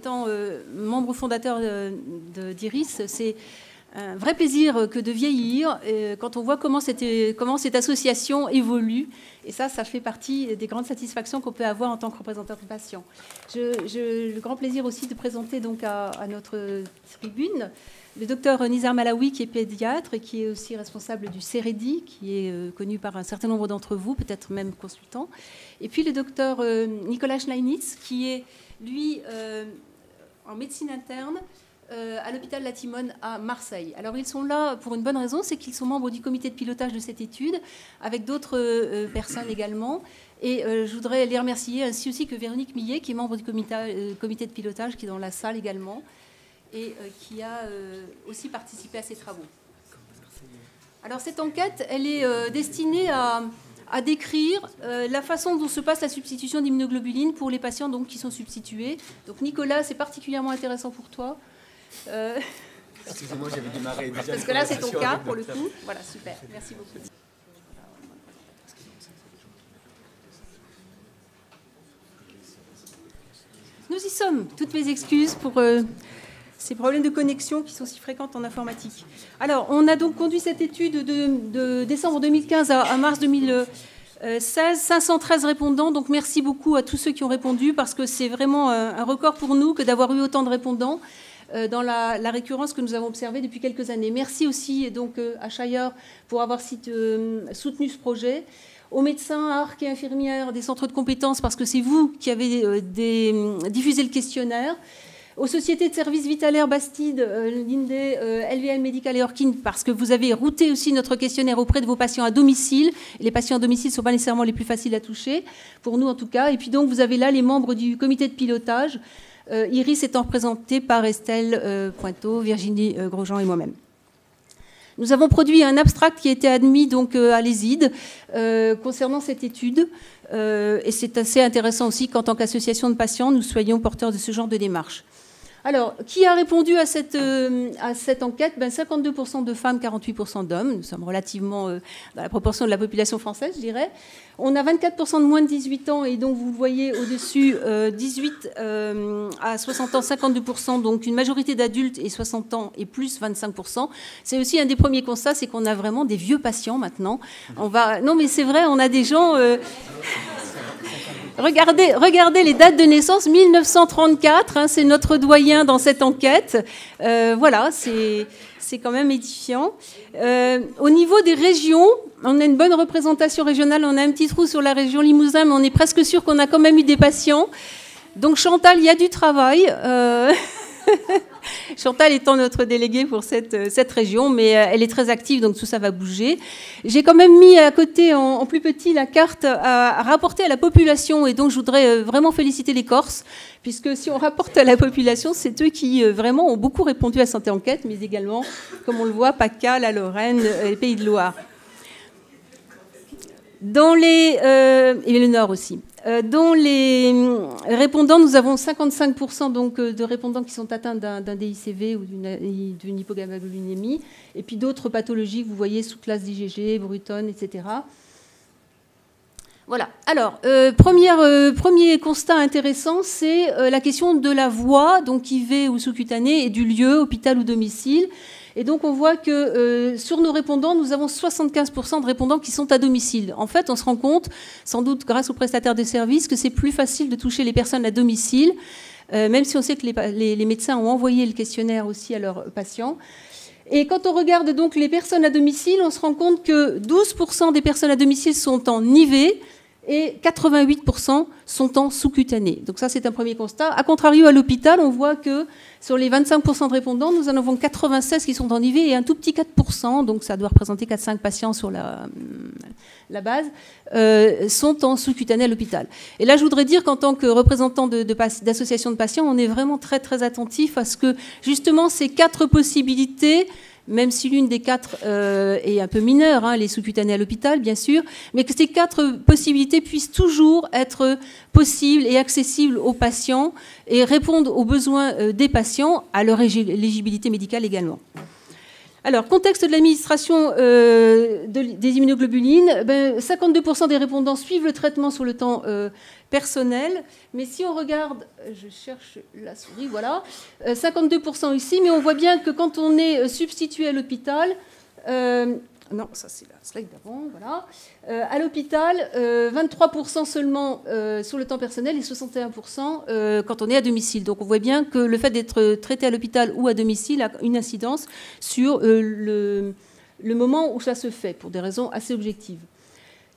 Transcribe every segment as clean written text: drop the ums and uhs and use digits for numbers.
étant membre fondateur d'IRIS, c'est un vrai plaisir que de vieillir quand on voit comment cette association évolue. Et ça fait partie des grandes satisfactions qu'on peut avoir en tant que représentant de patients. J'ai le grand plaisir aussi de présenter donc à notre tribune le docteur Nizar Malawi, qui est pédiatre et qui est aussi responsable du CEREDI, qui est connu par un certain nombre d'entre vous, peut-être même consultant. Et puis le docteur Nicolas Schleinitz, qui est, lui, en médecine interne à l'hôpital La Timone à Marseille. Alors ils sont là pour une bonne raison, c'est qu'ils sont membres du comité de pilotage de cette étude, avec d'autres personnes également. Et je voudrais les remercier, ainsi aussi que Véronique Millet, qui est membre du comité de pilotage, qui est dans la salle également, et qui a aussi participé à ces travaux. Alors cette enquête, elle est destinée à décrire la façon dont se passe la substitution d'immunoglobuline pour les patients donc, qui sont substitués. Donc Nicolas, c'est particulièrement intéressant pour toi. Excusez-moi, j'avais démarré déjà. Parce que là, c'est ton cas, pour le coup. Voilà, super. Merci beaucoup. Nous y sommes. Toutes mes excuses pour ces problèmes de connexion qui sont si fréquents en informatique. Alors, on a donc conduit cette étude de décembre 2015 à mars 2016. 513 répondants. Donc, merci beaucoup à tous ceux qui ont répondu parce que c'est vraiment un record pour nous que d'avoir eu autant de répondants dans la récurrence que nous avons observée depuis quelques années. Merci aussi donc, à Shire pour avoir soutenu ce projet, aux médecins, ARC et infirmières des centres de compétences, parce que c'est vous qui avez diffusé le questionnaire, aux sociétés de services Vitalaire, Bastide, Linde, LVM Médical et Orkin, parce que vous avez routé aussi notre questionnaire auprès de vos patients à domicile. Et les patients à domicile ne sont pas nécessairement les plus faciles à toucher, pour nous en tout cas. Et puis donc, vous avez là les membres du comité de pilotage, Iris étant représentée par Estelle Pointeau, Virginie Grosjean et moi-même. Nous avons produit un abstract qui a été admis donc, à l'ESID concernant cette étude. Et c'est assez intéressant aussi qu'en tant qu'association de patients, nous soyons porteurs de ce genre de démarche. Alors, qui a répondu à cette enquête 52% de femmes, 48% d'hommes. Nous sommes relativement dans la proportion de la population française, je dirais. On a 24% de moins de 18 ans, et donc vous le voyez au-dessus, 18 à 60 ans, 52%, donc une majorité d'adultes, et 60 ans et plus, 25%. C'est aussi un des premiers constats, c'est qu'on a vraiment des vieux patients maintenant. Non, mais c'est vrai, on a des gens... Regardez les dates de naissance, 1934, hein, c'est notre doyen dans cette enquête. Voilà, c'est quand même édifiant. Au niveau des régions, on a une bonne représentation régionale. On a un petit trou sur la région Limousin, mais on est presque sûr qu'on a quand même eu des patients. Donc Chantal, il y a du travail. Chantal étant notre déléguée pour cette région, mais elle est très active, donc tout ça va bouger. J'ai quand même mis à côté, en plus petit, la carte à rapporter à la population, et donc je voudrais vraiment féliciter les Corses, puisque si on rapporte à la population, c'est eux qui vraiment ont beaucoup répondu à Santé Enquête, mais également, comme on le voit, PACA, la Lorraine et Pays de Loire. Et le Nord aussi. Dans les répondants, nous avons 55% donc, de répondants qui sont atteints d'un DICV ou d'une hypogammaglobulinémie, et puis d'autres pathologies que vous voyez sous classe d'IgG, Bruton, etc. Voilà. Alors, premier constat intéressant, c'est la question de la voie, donc IV ou sous-cutanée, et du lieu, hôpital ou domicile. Et donc, on voit que sur nos répondants, nous avons 75% de répondants qui sont à domicile. En fait, on se rend compte, sans doute grâce aux prestataires de services, que c'est plus facile de toucher les personnes à domicile, même si on sait que les médecins ont envoyé le questionnaire aussi à leurs patients. Et quand on regarde donc les personnes à domicile, on se rend compte que 12% des personnes à domicile sont en IV et 88% sont en sous-cutané. Donc ça, c'est un premier constat. A contrario, à l'hôpital, on voit que sur les 25% de répondants, nous en avons 96 qui sont en IV et un tout petit 4%, donc ça doit représenter 4-5 patients sur la base, sont en sous-cutané à l'hôpital. Et là, je voudrais dire qu'en tant que représentant d'associations de patients, on est vraiment très, très attentif à ce que, justement, ces 4 possibilités, même si l'une des 4 est un peu mineure, hein, les sous-cutanés à l'hôpital, bien sûr, mais que ces 4 possibilités puissent toujours être possibles et accessibles aux patients et répondre aux besoins des patients, à leur éligibilité médicale également. Alors, contexte de l'administration des immunoglobulines, 52% des répondants suivent le traitement sur le temps personnel. Mais si on regarde, je cherche la souris, voilà, 52% ici, mais on voit bien que quand on est substitué à l'hôpital, non, ça c'est la slide d'avant, voilà. À l'hôpital, 23% seulement sur le temps personnel et 61% quand on est à domicile. Donc on voit bien que le fait d'être traité à l'hôpital ou à domicile a une incidence sur le moment où ça se fait, pour des raisons assez objectives.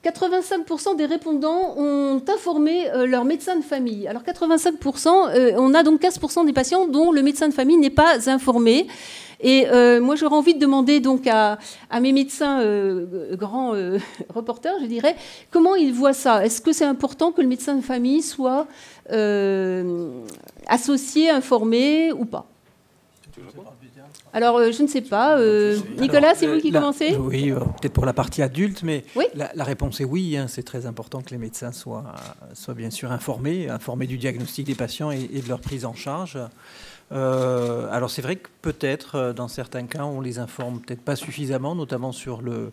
85% des répondants ont informé leur médecin de famille. Alors 85%, on a donc 15% des patients dont le médecin de famille n'est pas informé. Et moi, j'aurais envie de demander donc à mes médecins grands reporters, je dirais, comment ils voient ça. Est-ce que c'est important que le médecin de famille soit associé, informé ou pas? Alors, je ne sais pas. Nicolas, c'est vous qui commencez? Oui, peut-être pour la partie adulte, mais oui, la réponse est oui. Hein, c'est très important que les médecins soient bien sûr informés du diagnostic des patients et de leur prise en charge. Alors c'est vrai que peut-être, dans certains cas, on les informe peut-être pas suffisamment, notamment sur le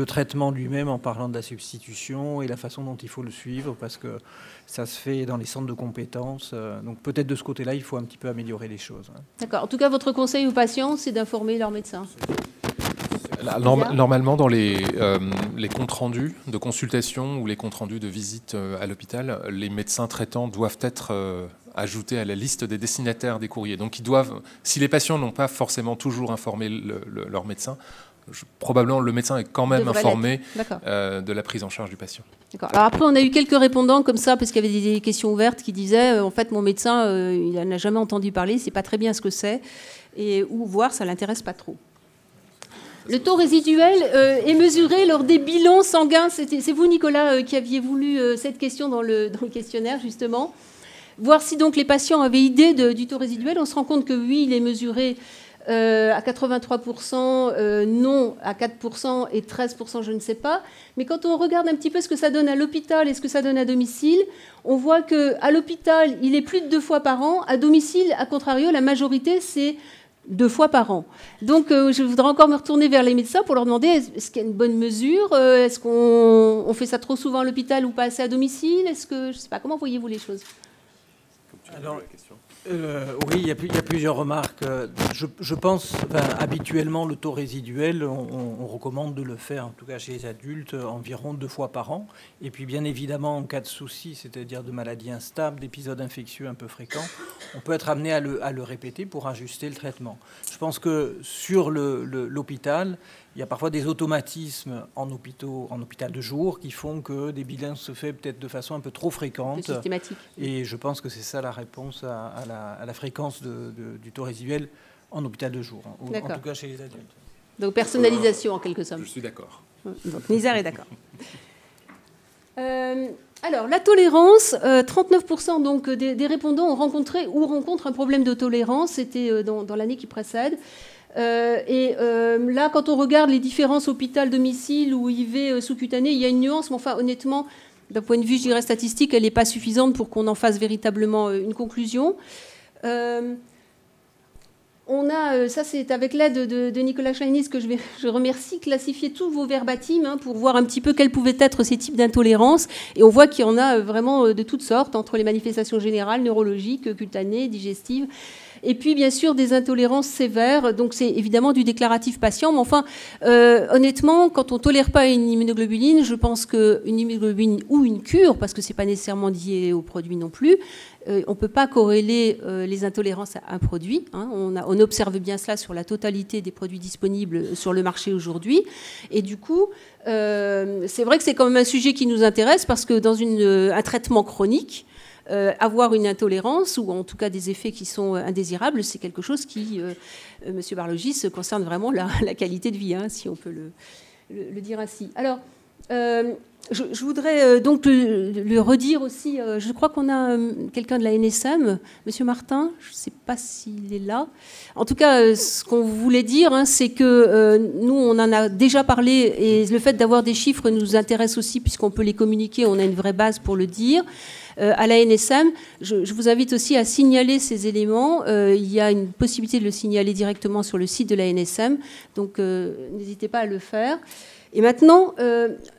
traitement lui-même, en parlant de la substitution et la façon dont il faut le suivre, parce que ça se fait dans les centres de compétences. Donc peut-être de ce côté-là, il faut un petit peu améliorer les choses. D'accord. En tout cas, votre conseil aux patients, c'est d'informer leur médecin. Normalement, dans les comptes rendus de consultation ou les comptes rendus de visite à l'hôpital, les médecins traitants doivent être ajoutés à la liste des destinataires des courriers. Donc, ils doivent, si les patients n'ont pas forcément toujours informé leur médecin, probablement le médecin est quand même informé de la prise en charge du patient. D'accord. Alors après, on a eu quelques répondants comme ça, parce qu'il y avait des questions ouvertes qui disaient, en fait, mon médecin, il n'a jamais entendu parler, c'est pas très bien ce que c'est, ou voir, ça l'intéresse pas trop. Le taux résiduel est mesuré lors des bilans sanguins. C'est vous, Nicolas, qui aviez voulu cette question dans le questionnaire, justement. Voir si donc les patients avaient idée du taux résiduel. On se rend compte que oui, il est mesuré à 83%, non à 4% et 13%, je ne sais pas. Mais quand on regarde un petit peu ce que ça donne à l'hôpital et ce que ça donne à domicile, on voit qu'à l'hôpital, il est plus de 2 fois par an. À domicile, à contrario, la majorité, c'est 2 fois par an. Donc, je voudrais encore me retourner vers les médecins pour leur demander est-ce qu'il y a une bonne mesure? Est-ce qu'on fait ça trop souvent à l'hôpital ou pas assez à domicile? Est-ce que, je ne sais pas, comment voyez-vous les choses? Alors, oui, il y a plusieurs remarques. Je pense, habituellement, le taux résiduel, on recommande de le faire, en tout cas chez les adultes, environ 2 fois par an. Et puis, bien évidemment, en cas de souci, c'est-à-dire de maladies instables, d'épisodes infectieux un peu fréquents, on peut être amené à le répéter pour ajuster le traitement. Je pense que sur l'hôpital, il y a parfois des automatismes en hôpital de jour qui font que des bilans se font peut-être de façon un peu trop fréquente. Plus systématique. Et je pense que c'est ça la réponse à la fréquence du taux résiduel en hôpital de jour, en tout cas chez les adultes. Donc personnalisation en quelque somme. Je suis d'accord. Donc Nizar est d'accord. Alors, la tolérance, 39% donc, des répondants ont rencontré ou rencontrent un problème de tolérance. C'était dans l'année qui précède. Là, quand on regarde les différences hôpital-domicile ou IV sous-cutané, il y a une nuance, mais enfin, honnêtement, d'un point de vue, je dirais, statistique, elle n'est pas suffisante pour qu'on en fasse véritablement une conclusion. On a, ça c'est avec l'aide de Nicolas Schleinis que je remercie, classifié tous vos verbatims pour voir un petit peu quels pouvaient être ces types d'intolérances. Et on voit qu'il y en a vraiment de toutes sortes, entre les manifestations générales, neurologiques, cutanées, digestives. Et puis, bien sûr, des intolérances sévères. Donc, c'est évidemment du déclaratif patient. Mais enfin, honnêtement, quand on ne tolère pas une immunoglobuline, je pense qu'une immunoglobuline ou une cure, parce que ce n'est pas nécessairement lié au produit non plus, on ne peut pas corréler les intolérances à un produit. On observe bien cela sur la totalité des produits disponibles sur le marché aujourd'hui. Et du coup, c'est vrai que c'est quand même un sujet qui nous intéresse, parce que dans un traitement chronique, avoir une intolérance ou en tout cas des effets qui sont indésirables, c'est quelque chose qui, Monsieur Barlogis, concerne vraiment la qualité de vie, si on peut le dire ainsi. Alors, Je voudrais donc le redire aussi. Je crois qu'on a quelqu'un de la NSM, Monsieur Martin. Je ne sais pas s'il est là. En tout cas, ce qu'on voulait dire, hein, c'est que nous, on en a déjà parlé, et le fait d'avoir des chiffres nous intéresse aussi, puisqu'on peut les communiquer. On a une vraie base pour le dire. À la NSM, je vous invite aussi à signaler ces éléments. Il y a une possibilité de le signaler directement sur le site de la NSM. Donc, n'hésitez pas à le faire. Et maintenant,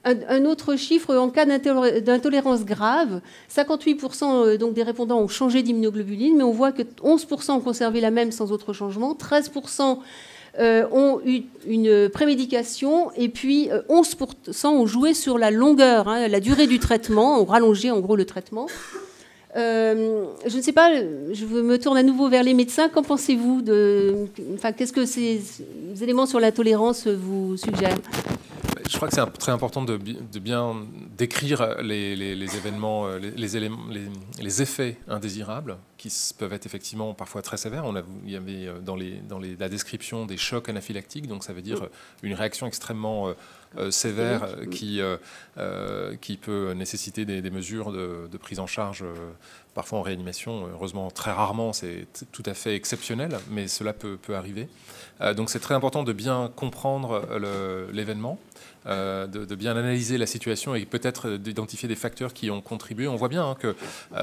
un autre chiffre, en cas d'intolérance grave, 58% donc des répondants ont changé d'immunoglobuline, mais on voit que 11% ont conservé la même sans autre changement, 13% ont eu une prémédication, et puis 11% ont joué sur la longueur, hein, la durée du traitement, ont rallongé en gros le traitement. Je ne sais pas, je me tourne à nouveau vers les médecins. Qu'en pensez-vous qu'est-ce que ces éléments sur la tolérance vous suggèrent ? Je crois que c'est très important de bien décrire les événements, les effets indésirables qui peuvent être effectivement parfois très sévères. Il y avait dans la description des chocs anaphylactiques, donc ça veut dire une réaction extrêmement sévère qui peut nécessiter des mesures de prise en charge, parfois en réanimation. Heureusement, très rarement, c'est tout à fait exceptionnel, mais cela peut arriver. Donc c'est très important de bien comprendre l'événement. De bien analyser la situation et peut-être d'identifier des facteurs qui ont contribué. On voit bien que,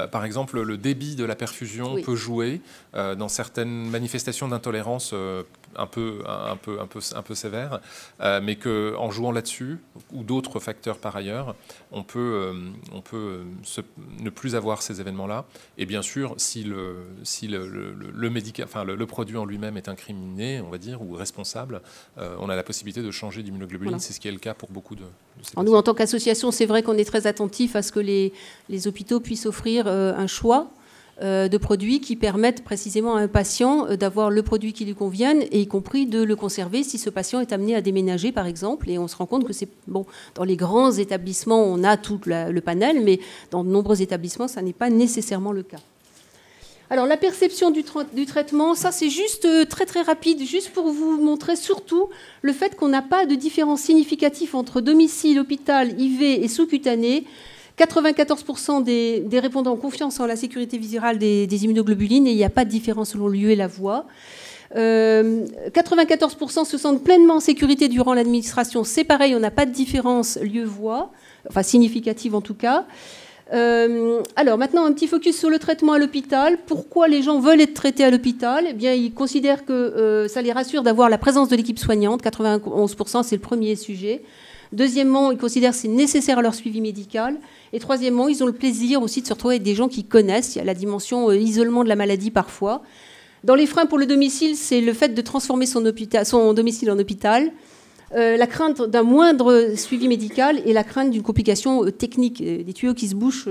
par exemple, le débit de la perfusion peut jouer dans certaines manifestations d'intolérance un peu sévères, mais qu'en jouant là-dessus, ou d'autres facteurs par ailleurs, on peut ne plus avoir ces événements-là. Et bien sûr, si le produit en lui-même est incriminé, on va dire, ou responsable, on a la possibilité de changer d'immunoglobuline. Voilà. C'est ce qui est le cas pour beaucoup de ces patients. Nous, en tant qu'association, c'est vrai qu'on est très attentif à ce que les hôpitaux puissent offrir un choix de produits qui permettent précisément à un patient d'avoir le produit qui lui convienne, et y compris de le conserver si ce patient est amené à déménager, par exemple. Et on se rend compte que c'est bon, dans les grands établissements, on a tout le panel, mais dans de nombreux établissements, ça n'est pas nécessairement le cas. Alors, la perception du traitement, ça c'est juste très très rapide, juste pour vous montrer surtout le fait qu'on n'a pas de différence significative entre domicile, hôpital, IV et sous-cutané. 94% des répondants ont confiance en la sécurité virale des immunoglobulines, et il n'y a pas de différence selon le lieu et la voie. 94% se sentent pleinement en sécurité durant l'administration. C'est pareil, on n'a pas de différence lieu-voie, enfin significative en tout cas. Alors maintenant, un petit focus sur le traitement à l'hôpital. Pourquoi les gens veulent être traités à l'hôpital ? Eh bien, ils considèrent que ça les rassure d'avoir la présence de l'équipe soignante. 91%, c'est le premier sujet. Deuxièmement, ils considèrent que c'est nécessaire à leur suivi médical. Et troisièmement, ils ont le plaisir aussi de se retrouver avec des gens qu'ils connaissent. Il y a la dimension isolement de la maladie parfois. Dans les freins pour le domicile, c'est le fait de transformer son domicile en hôpital. La crainte d'un moindre suivi médical et la crainte d'une complication technique, des tuyaux qui se bouchent,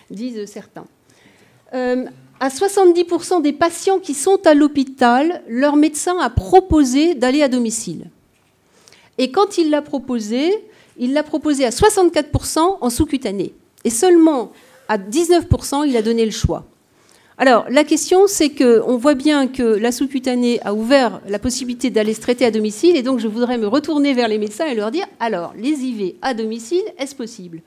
disent certains. À 70% des patients qui sont à l'hôpital, leur médecin a proposé d'aller à domicile. Et quand il l'a proposé à 64% en sous-cutané. Et seulement à 19%, il a donné le choix. Alors, la question, c'est qu'on voit bien que la sous-cutanée a ouvert la possibilité d'aller se traiter à domicile, et donc je voudrais me retourner vers les médecins et leur dire, alors, les IV à domicile, est-ce possible ?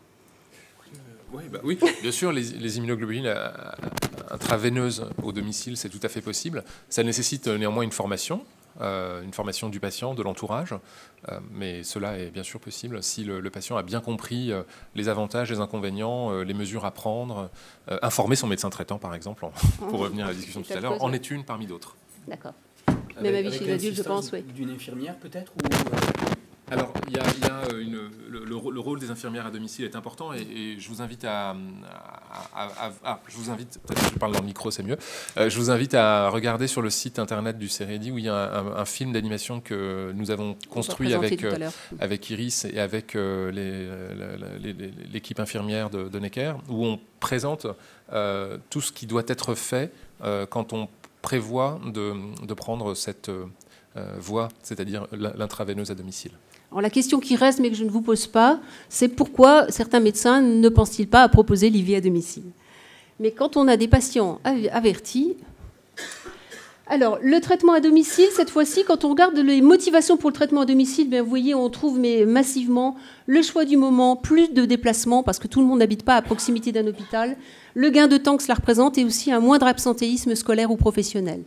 Oui, bien sûr, les immunoglobulines intraveineuses au domicile, c'est tout à fait possible. Ça nécessite néanmoins une formation du patient, de l'entourage, mais cela est bien sûr possible si le patient a bien compris les avantages, les inconvénients, les mesures à prendre, informer son médecin traitant par exemple, pour revenir à la discussion tout à l'heure, en est une parmi d'autres. D'accord. Même avis chez l'adulte, je pense, oui. D'une infirmière peut-être ou... Alors, il y a le rôle des infirmières à domicile est important, et je vous invite peut-être que je parle dans le micro, c'est mieux. Je vous invite à regarder sur le site internet du CEREDI, où il y a un film d'animation que nous avons construit avec Iris et avec l'équipe infirmière de Necker, où on présente tout ce qui doit être fait quand on prévoit de prendre cette voie, c'est-à-dire l'intraveineuse à domicile. Alors, la question qui reste, mais que je ne vous pose pas, c'est pourquoi certains médecins ne pensent-ils pas à proposer l'IV à domicile ? Mais quand on a des patients avertis, Alors, le traitement à domicile, cette fois-ci, quand on regarde les motivations pour le traitement à domicile, bien, vous voyez, on trouve massivement le choix du moment, plus de déplacements, parce que tout le monde n'habite pas à proximité d'un hôpital, le gain de temps que cela représente, et aussi un moindre absentéisme scolaire ou professionnel.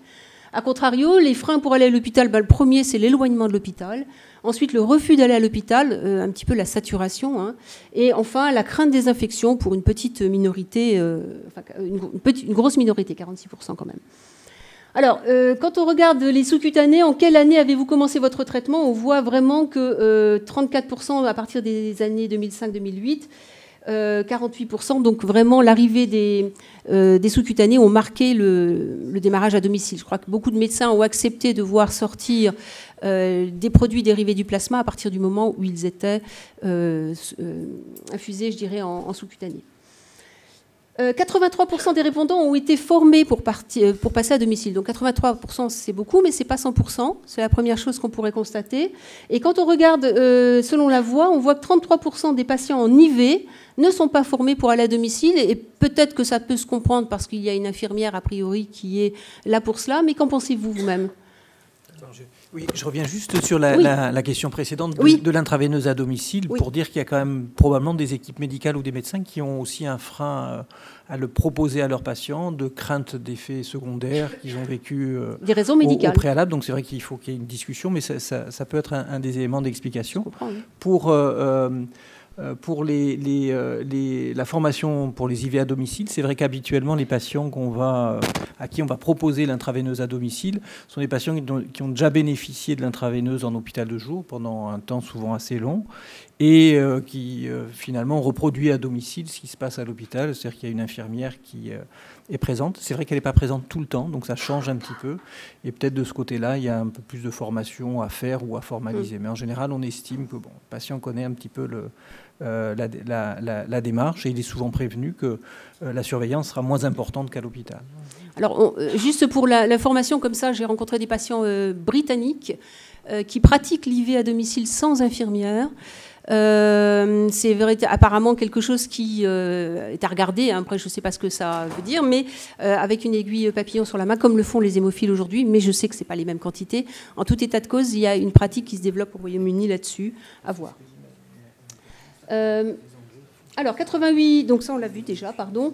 A contrario, les freins pour aller à l'hôpital, le premier, c'est l'éloignement de l'hôpital. Ensuite, le refus d'aller à l'hôpital, un petit peu la saturation. Hein. Et enfin, la crainte des infections pour une petite minorité, une grosse minorité, 46% quand même. Alors, quand on regarde les sous-cutanés, en quelle année avez-vous commencé votre traitement? On voit vraiment que 34% à partir des années 2005-2008, 48%, donc vraiment l'arrivée des sous-cutanés ont marqué le démarrage à domicile. Je crois que beaucoup de médecins ont accepté de voir sortir des produits dérivés du plasma à partir du moment où ils étaient infusés, je dirais, en sous-cutané. 83% des répondants ont été formés pour passer à domicile. Donc 83%, c'est beaucoup, mais ce n'est pas 100%. C'est la première chose qu'on pourrait constater. Et quand on regarde selon la voie, on voit que 33% des patients en IV ne sont pas formés pour aller à domicile. Et peut-être que ça peut se comprendre parce qu'il y a une infirmière, a priori, qui est là pour cela. Mais qu'en pensez-vous vous-même ? Oui, je reviens juste sur la question précédente de l'intraveineuse à domicile pour dire qu'il y a quand même probablement des équipes médicales ou des médecins qui ont aussi un frein à le proposer à leurs patients, de crainte d'effets secondaires qu'ils ont vécu des raisons médicales au préalable. Donc c'est vrai qu'il faut qu'il y ait une discussion, mais ça peut être un des éléments d'explication. Pour la formation pour les IV à domicile, c'est vrai qu'habituellement, les patients à qui on va proposer l'intraveineuse à domicile sont des patients qui ont déjà bénéficié de l'intraveineuse en hôpital de jour pendant un temps souvent assez long et qui finalement reproduit à domicile ce qui se passe à l'hôpital. C'est-à-dire qu'il y a une infirmière qui est présente. C'est vrai qu'elle n'est pas présente tout le temps, donc ça change un petit peu. Et peut-être de ce côté-là, il y a un peu plus de formation à faire ou à formaliser. Mais en général, on estime que le patient connaît un petit peu la démarche et il est souvent prévenu que la surveillance sera moins importante qu'à l'hôpital. Alors, juste pour l'information, comme ça, j'ai rencontré des patients britanniques qui pratiquent l'IV à domicile sans infirmière. C'est apparemment quelque chose qui est à regarder. Après, je ne sais pas ce que ça veut dire, mais avec une aiguille papillon sur la main, comme le font les hémophiles aujourd'hui, mais je sais que ce n'est pas les mêmes quantités. En tout état de cause, il y a une pratique qui se développe au Royaume-Uni là-dessus, à voir. Alors, 88, donc ça on l'a vu déjà, pardon.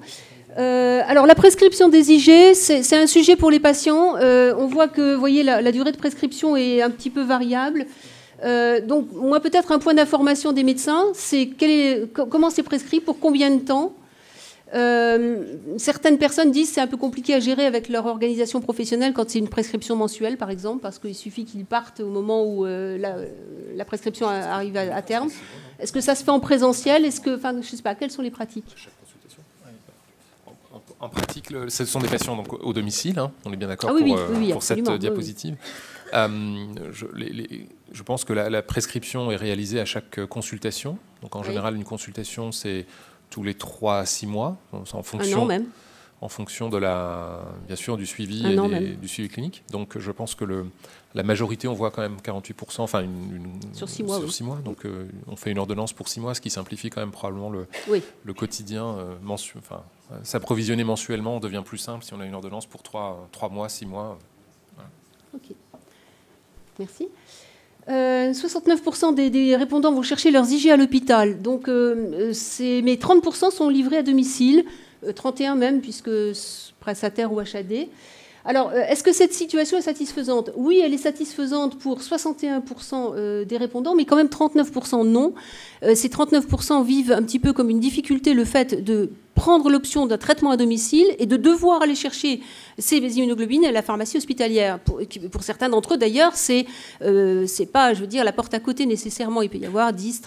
Alors, la prescription des IG, c'est un sujet pour les patients. On voit que, vous voyez, la durée de prescription est un petit peu variable. Donc, moi, peut-être un point d'information des médecins, c'est comment c'est prescrit, pour combien de temps. Certaines personnes disent que c'est un peu compliqué à gérer avec leur organisation professionnelle quand c'est une prescription mensuelle, par exemple, parce qu'il suffit qu'ils partent au moment où la prescription arrive à terme. Est-ce que ça se fait en présentiel? Je ne sais pas, quelles sont les pratiques? En pratique, ce sont des patients donc, au domicile, hein, on est bien d'accord pour cette diapositive. Je pense que la prescription est réalisée à chaque consultation. Donc en général, une consultation, c'est tous les 3 à 6 mois, en fonction, un an même. En fonction de bien sûr, du suivi du suivi clinique. Donc je pense que la majorité, on voit quand même 48%, enfin sur 6 mois. Sur 6 mois. Donc on fait une ordonnance pour 6 mois, ce qui simplifie quand même probablement le quotidien mensuel. Enfin, s'approvisionner mensuellement devient plus simple si on a une ordonnance pour 3 mois, 6 mois. Voilà. Ok. Merci. 69% des répondants vont chercher leurs IG à l'hôpital. Donc, mais 30% sont livrés à domicile, 31 même, puisque prestataire ou HAD. Alors, est-ce que cette situation est satisfaisante? Oui, elle est satisfaisante pour 61% des répondants, mais quand même 39% non. Ces 39% vivent un petit peu comme une difficulté le fait de prendre l'option d'un traitement à domicile et de devoir aller chercher ces immunoglobulines à la pharmacie hospitalière. Pour certains d'entre eux, d'ailleurs, c'est pas, je veux dire, la porte à côté nécessairement. Il peut y avoir 10,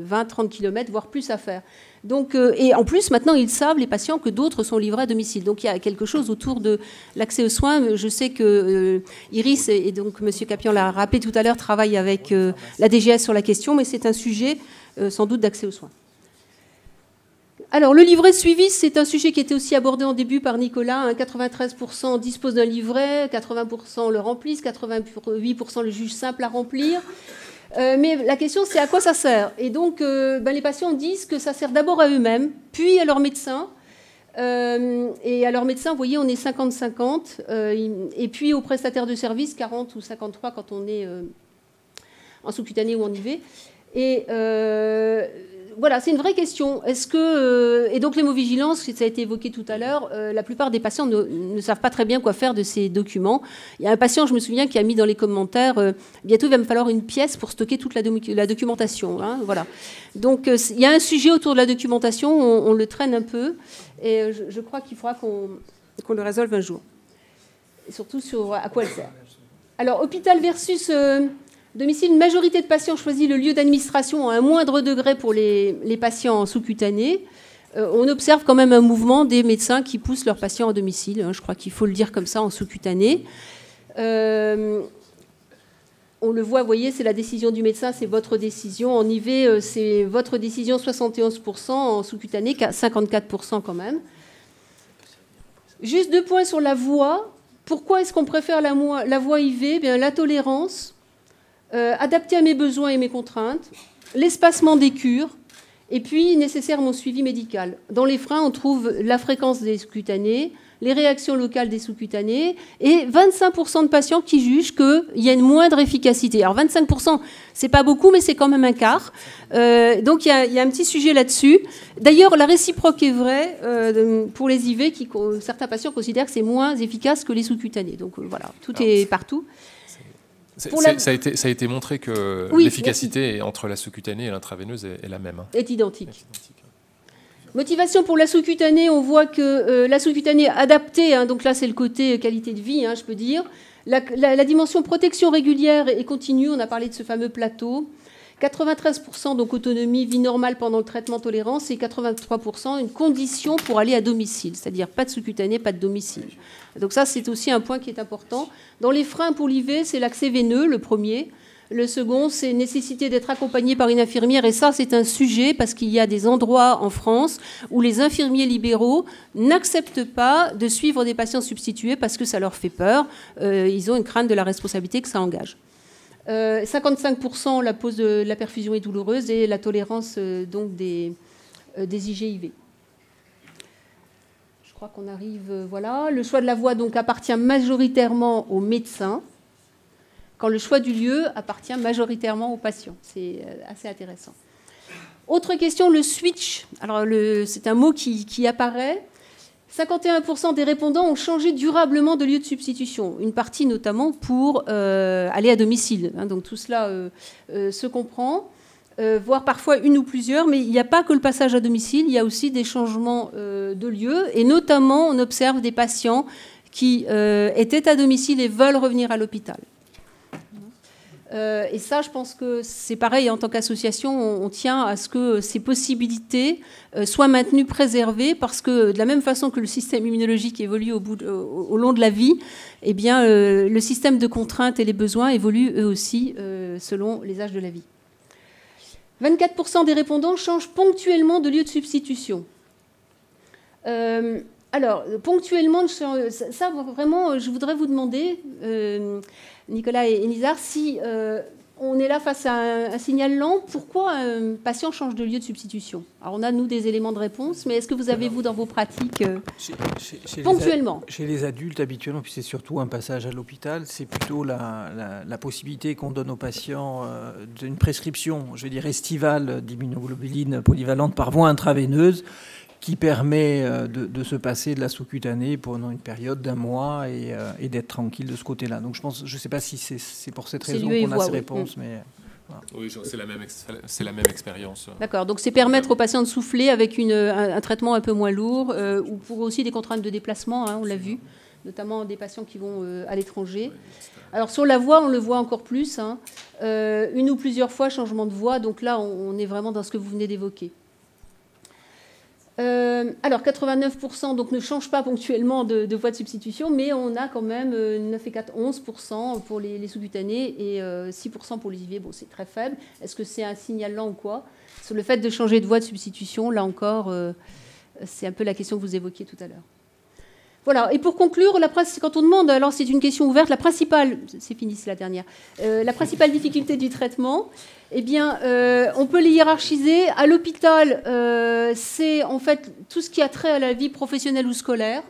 20, 30 km, voire plus à faire. Donc, et en plus, maintenant, ils savent, les patients, que d'autres sont livrés à domicile. Donc, il y a quelque chose autour de l'accès aux soins. Je sais que Iris, et donc M. Capian l'a rappelé tout à l'heure, travaille avec la DGS sur la question, mais c'est un sujet, sans doute, d'accès aux soins. Alors, le livret de suivi, c'est un sujet qui était aussi abordé en début par Nicolas. 93% disposent d'un livret, 80% le remplissent, 88% le jugent simple à remplir. Mais la question, c'est à quoi ça sert? Et donc, les patients disent que ça sert d'abord à eux-mêmes, puis à leur médecin, Et alors médecin, vous voyez, on est 50-50. Et puis aux prestataires de services, 40 ou 53 quand on est en sous-cutané ou en IV. Et voilà, c'est une vraie question. Est-ce que et donc l'hémovigilance, ça a été évoqué tout à l'heure, la plupart des patients ne savent pas très bien quoi faire de ces documents. Il y a un patient, je me souviens, qui a mis dans les commentaires bientôt il va me falloir une pièce pour stocker toute la documentation. Hein, voilà. Donc il y a un sujet autour de la documentation, on le traîne un peu, et je crois qu'il faudra qu'on le résolve un jour. Et surtout sur à quoi elle sert. Alors hôpital versus domicile, une majorité de patients choisit le lieu d'administration à un moindre degré pour les patients sous-cutanés. On observe quand même un mouvement des médecins qui poussent leurs patients à domicile. Je crois qu'il faut le dire comme ça, en sous-cutané. On le voit, vous voyez, c'est la décision du médecin, c'est votre décision. En IV, c'est votre décision, 71%. En sous-cutané, 54% quand même. Juste 2 points sur la voie. Pourquoi est-ce qu'on préfère la voie IV ? Bien, la tolérance. Adapté à mes besoins et mes contraintes, l'espacement des cures, et puis nécessaire mon suivi médical. Dans les freins, on trouve la fréquence des sous-cutanés, les réactions locales des sous-cutanés, et 25% de patients qui jugent qu'il y a une moindre efficacité. Alors 25%, c'est pas beaucoup, mais c'est quand même un quart. Donc il y a un petit sujet là-dessus. D'ailleurs, la réciproque est vraie pour les IV, certains patients considèrent que c'est moins efficace que les sous-cutanés. Donc voilà, tout est partout. Ça a été montré que l'efficacité entre la sous-cutanée et l'intraveineuse est la même. Est identique. Motivation pour la sous-cutanée, on voit que la sous-cutanée adaptée, donc là c'est le côté qualité de vie, je peux dire. La dimension protection régulière et continue, on a parlé de ce fameux plateau. 93% donc autonomie, vie normale pendant le traitement tolérance, et 83% une condition pour aller à domicile, c'est-à-dire pas de sous-cutané, pas de domicile. Donc ça, c'est aussi un point qui est important. Dans les freins pour l'IV, c'est l'accès veineux, le premier. Le second, c'est nécessité d'être accompagné par une infirmière, et ça, c'est un sujet parce qu'il y a des endroits en France où les infirmiers libéraux n'acceptent pas de suivre des patients substitués parce que ça leur fait peur. Ils ont une crainte de la responsabilité que ça engage. 55%, la pose de la perfusion est douloureuse, et la tolérance donc des IGIV. Je crois qu'on arrive, voilà. Le choix de la voie donc appartient majoritairement aux médecins, quand le choix du lieu appartient majoritairement aux patients. C'est assez intéressant. Autre question, le switch. Alors c'est un mot qui apparaît. 51% des répondants ont changé durablement de lieu de substitution, une partie notamment pour aller à domicile. Donc tout cela se comprend, voire parfois une ou plusieurs, mais il n'y a pas que le passage à domicile, il y a aussi des changements de lieu, et notamment on observe des patients qui étaient à domicile et veulent revenir à l'hôpital. Et ça, je pense que c'est pareil, en tant qu'association, on tient à ce que ces possibilités soient maintenues, préservées, parce que de la même façon que le système immunologique évolue au long de la vie, eh bien, le système de contraintes et les besoins évoluent eux aussi selon les âges de la vie. 24% des répondants changent ponctuellement de lieu de substitution. Alors, ponctuellement, ça vraiment, je voudrais vous demander, Nicolas et Nizar, si on est là face à un signal lent, pourquoi un patient change de lieu de substitution? Alors, on a, nous, des éléments de réponse, mais est-ce que vous avez, vous, dans vos pratiques, ponctuellement? Chez les adultes, habituellement, puis c'est surtout un passage à l'hôpital, c'est plutôt la possibilité qu'on donne aux patients d'une prescription, je vais dire, estivale d'immunoglobuline polyvalente par voie intraveineuse, qui permet de se passer de la sous-cutanée pendant une période d'1 mois et d'être tranquille de ce côté-là. Donc je ne sais pas si c'est pour cette raison qu'on a ces réponses, mais... Voilà. Oui, c'est la même expérience. D'accord, donc c'est permettre aux patients de souffler avec un traitement un peu moins lourd, ou pour aussi des contraintes de déplacement, on l'a vu, notamment des patients qui vont à l'étranger. Alors sur la voie, on le voit encore plus, une ou plusieurs fois changement de voie, donc là on est vraiment dans ce que vous venez d'évoquer. Alors 89% donc, ne changent pas ponctuellement de voie de substitution, mais on a quand même 11% pour les sous-cutanés et 6% pour les IV. Bon, c'est très faible. Est-ce que c'est un signal lent ou quoi? Sur le fait de changer de voie de substitution, là encore, c'est un peu la question que vous évoquiez tout à l'heure. Voilà, et pour conclure, quand on demande, alors c'est une question ouverte, la principale, c'est fini, c'est la dernière, la principale difficulté du traitement, eh bien, on peut les hiérarchiser. À l'hôpital, c'est en fait tout ce qui a trait à la vie professionnelle ou scolaire.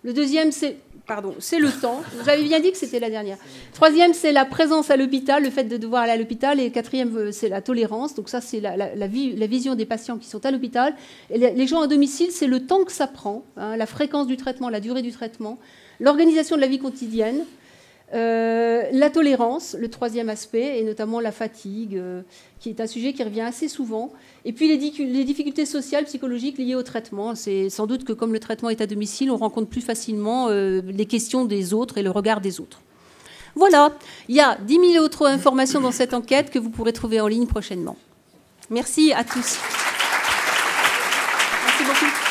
Le deuxième, c'est le temps. J'avais bien dit que c'était la dernière. Troisième, c'est la présence à l'hôpital, le fait de devoir aller à l'hôpital. Et quatrième, c'est la tolérance. Donc ça, c'est la vision des patients qui sont à l'hôpital. Et les gens à domicile, c'est le temps que ça prend, hein, la fréquence du traitement, la durée du traitement, l'organisation de la vie quotidienne, la tolérance, le troisième aspect, et notamment la fatigue, qui est un sujet qui revient assez souvent. Et puis les difficultés sociales, psychologiques liées au traitement. C'est sans doute que comme le traitement est à domicile, on rencontre plus facilement les questions des autres et le regard des autres. Voilà, il y a 10 000 autres informations dans cette enquête que vous pourrez trouver en ligne prochainement. Merci à tous. Merci beaucoup.